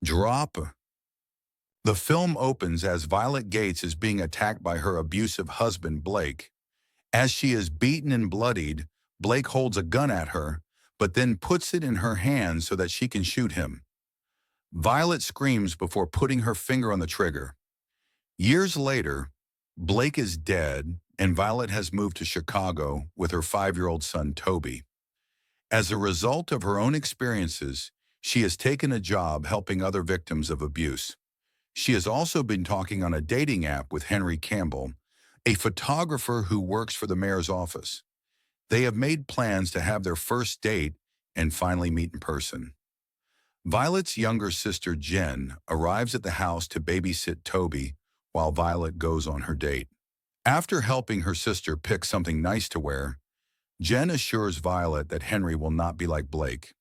Drop. The film opens as Violet Gates is being attacked by her abusive husband, Blake. As she is beaten and bloodied, Blake holds a gun at her, but then puts it in her hand so that she can shoot him. Violet screams before putting her finger on the trigger. Years later, Blake is dead, and Violet has moved to Chicago with her 5-year-old son, Toby. As a result of her own experiences, she has taken a job helping other victims of abuse. She has also been talking on a dating app with Henry Campbell, a photographer who works for the mayor's office. They have made plans to have their first date and finally meet in person. Violet's younger sister, Jen, arrives at the house to babysit Toby while Violet goes on her date. After helping her sister pick something nice to wear, Jen assures Violet that Henry will not be like Blake.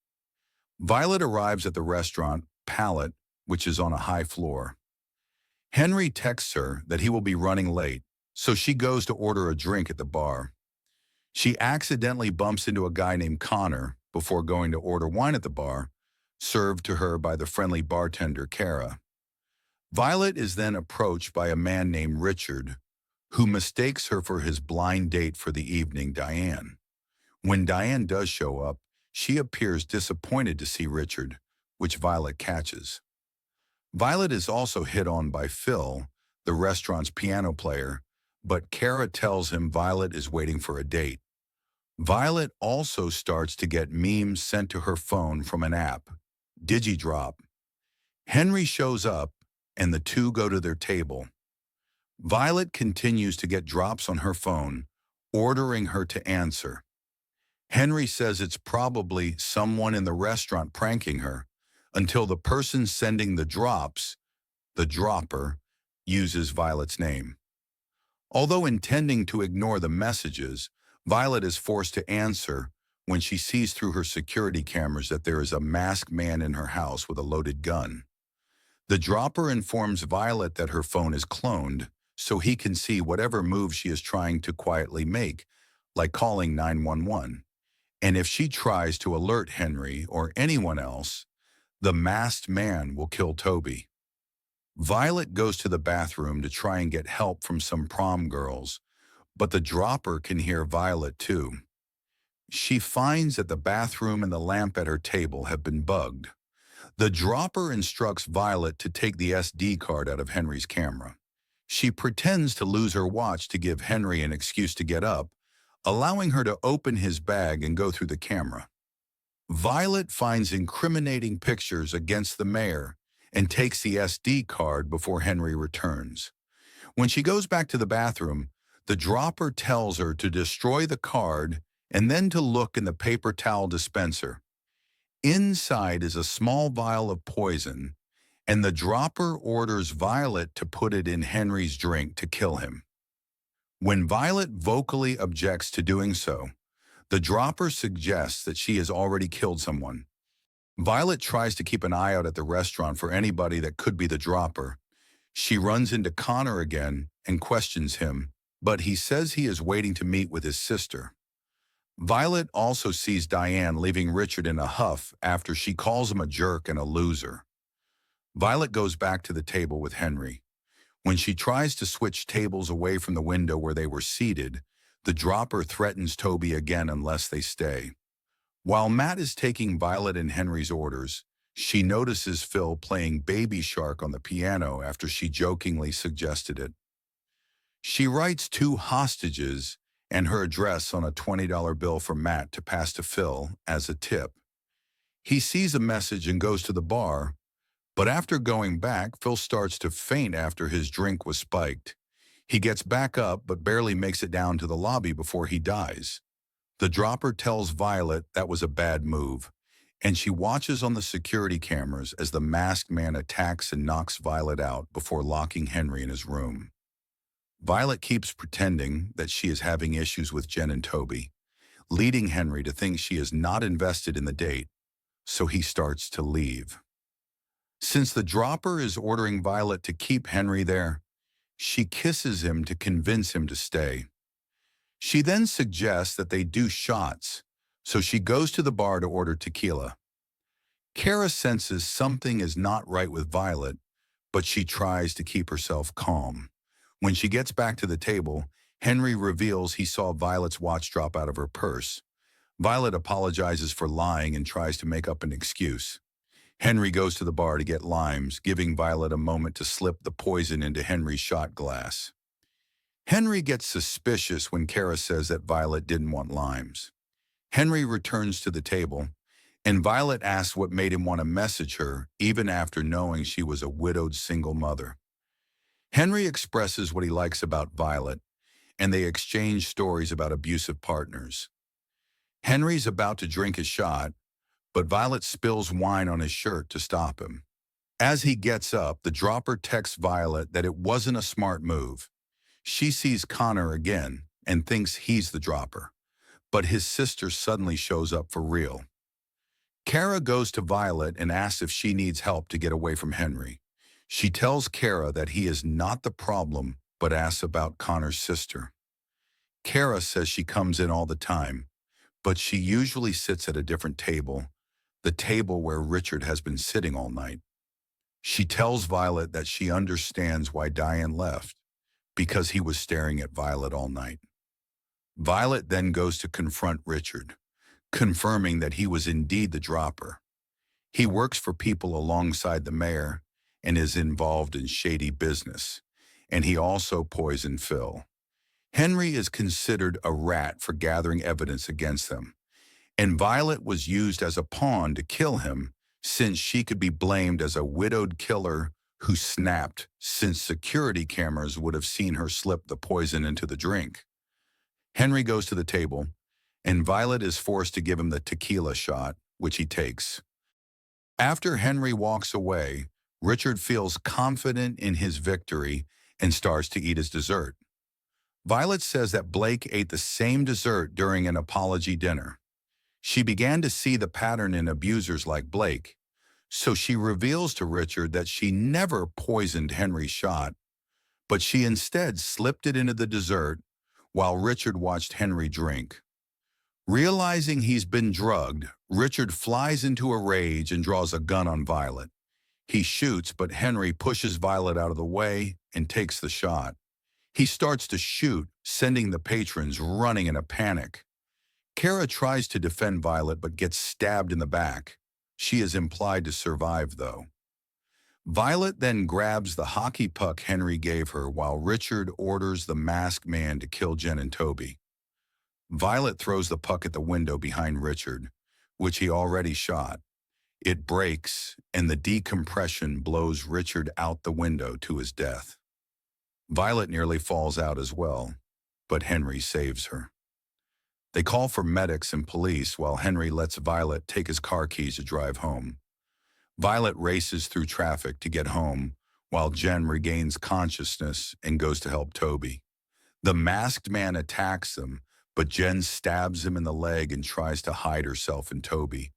Violet arrives at the restaurant, Palette, which is on a high floor. Henry texts her that he will be running late, so she goes to order a drink at the bar. She accidentally bumps into a guy named Connor before going to order wine at the bar, served to her by the friendly bartender, Kara. Violet is then approached by a man named Richard, who mistakes her for his blind date for the evening, Diane. When Diane does show up, she appears disappointed to see Richard, which Violet catches. Violet is also hit on by Phil, the restaurant's piano player, but Kara tells him Violet is waiting for a date. Violet also starts to get memes sent to her phone from an app, DigiDrop. Henry shows up, and the two go to their table. Violet continues to get drops on her phone, ordering her to answer. Henry says it's probably someone in the restaurant pranking her, until the person sending the drops, the dropper, uses Violet's name. Although intending to ignore the messages, Violet is forced to answer when she sees through her security cameras that there is a masked man in her house with a loaded gun. The dropper informs Violet that her phone is cloned, so he can see whatever move she is trying to quietly make, like calling 911. And if she tries to alert Henry or anyone else, the masked man will kill Toby. Violet goes to the bathroom to try and get help from some prom girls, but the dropper can hear Violet too. She finds that the bathroom and the lamp at her table have been bugged. The dropper instructs Violet to take the SD card out of Henry's camera. She pretends to lose her watch to give Henry an excuse to get up, allowing her to open his bag and go through the camera. Violet finds incriminating pictures against the mayor and takes the SD card before Henry returns. When she goes back to the bathroom, the dropper tells her to destroy the card and then to look in the paper towel dispenser. Inside is a small vial of poison, and the dropper orders Violet to put it in Henry's drink to kill him. When Violet vocally objects to doing so, the dropper suggests that she has already killed someone. Violet tries to keep an eye out at the restaurant for anybody that could be the dropper. She runs into Connor again and questions him, but he says he is waiting to meet with his sister. Violet also sees Diane leaving Richard in a huff after she calls him a jerk and a loser. Violet goes back to the table with Henry. When she tries to switch tables away from the window where they were seated, the dropper threatens Toby again unless they stay. While Matt is taking Violet and Henry's orders, she notices Phil playing Baby Shark on the piano after she jokingly suggested it. She writes 2 hostages and her address on a $20 bill for Matt to pass to Phil as a tip. He sees a message and goes to the bar, but after going back, Phil starts to faint after his drink was spiked. He gets back up but barely makes it down to the lobby before he dies. The dropper tells Violet that was a bad move, and she watches on the security cameras as the masked man attacks and knocks Violet out before locking Henry in his room. Violet keeps pretending that she is having issues with Jen and Toby, leading Henry to think she is not invested in the date, so he starts to leave. Since the dropper is ordering Violet to keep Henry there, she kisses him to convince him to stay. She then suggests that they do shots, so she goes to the bar to order tequila. Kara senses something is not right with Violet, but she tries to keep herself calm. When she gets back to the table, Henry reveals he saw Violet's watch drop out of her purse. Violet apologizes for lying and tries to make up an excuse. Henry goes to the bar to get limes, giving Violet a moment to slip the poison into Henry's shot glass. Henry gets suspicious when Kara says that Violet didn't want limes. Henry returns to the table, and Violet asks what made him want to message her, even after knowing she was a widowed single mother. Henry expresses what he likes about Violet, and they exchange stories about abusive partners. Henry's about to drink his shot, but Violet spills wine on his shirt to stop him. As he gets up, the dropper texts Violet that it wasn't a smart move. She sees Connor again and thinks he's the dropper, but his sister suddenly shows up for real. Kara goes to Violet and asks if she needs help to get away from Henry. She tells Kara that he is not the problem, but asks about Connor's sister. Kara says she comes in all the time, but she usually sits at a different table, the table where Richard has been sitting all night. She tells Violet that she understands why Diane left, because he was staring at Violet all night. Violet then goes to confront Richard, confirming that he was indeed the dropper. He works for people alongside the mayor and is involved in shady business, and he also poisoned Phil. Henry is considered a rat for gathering evidence against them, and Violet was used as a pawn to kill him since she could be blamed as a widowed killer who snapped since security cameras would have seen her slip the poison into the drink. Henry goes to the table, and Violet is forced to give him the tequila shot, which he takes. After Henry walks away, Richard feels confident in his victory and starts to eat his dessert. Violet says that Blake ate the same dessert during an apology dinner. She began to see the pattern in abusers like Blake, so she reveals to Richard that she never poisoned Henry's shot, but she instead slipped it into the dessert while Richard watched Henry drink. Realizing he's been drugged, Richard flies into a rage and draws a gun on Violet. He shoots, but Henry pushes Violet out of the way and takes the shot. He starts to shoot, sending the patrons running in a panic. Kara tries to defend Violet but gets stabbed in the back. She is implied to survive, though. Violet then grabs the hockey puck Henry gave her while Richard orders the masked man to kill Jen and Toby. Violet throws the puck at the window behind Richard, which he already shot. It breaks, and the decompression blows Richard out the window to his death. Violet nearly falls out as well, but Henry saves her. They call for medics and police while Henry lets Violet take his car keys to drive home. Violet races through traffic to get home while Jen regains consciousness and goes to help Toby. The masked man attacks them, but Jen stabs him in the leg and tries to hide herself in Toby.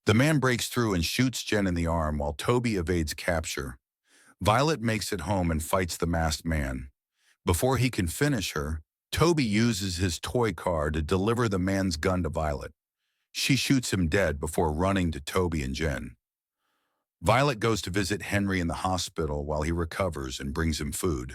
The man breaks through and shoots Jen in the arm while Toby evades capture. Violet makes it home and fights the masked man. Before he can finish her, Toby uses his toy car to deliver the man's gun to Violet. She shoots him dead before running to Toby and Jen. Violet goes to visit Henry in the hospital while he recovers and brings him food.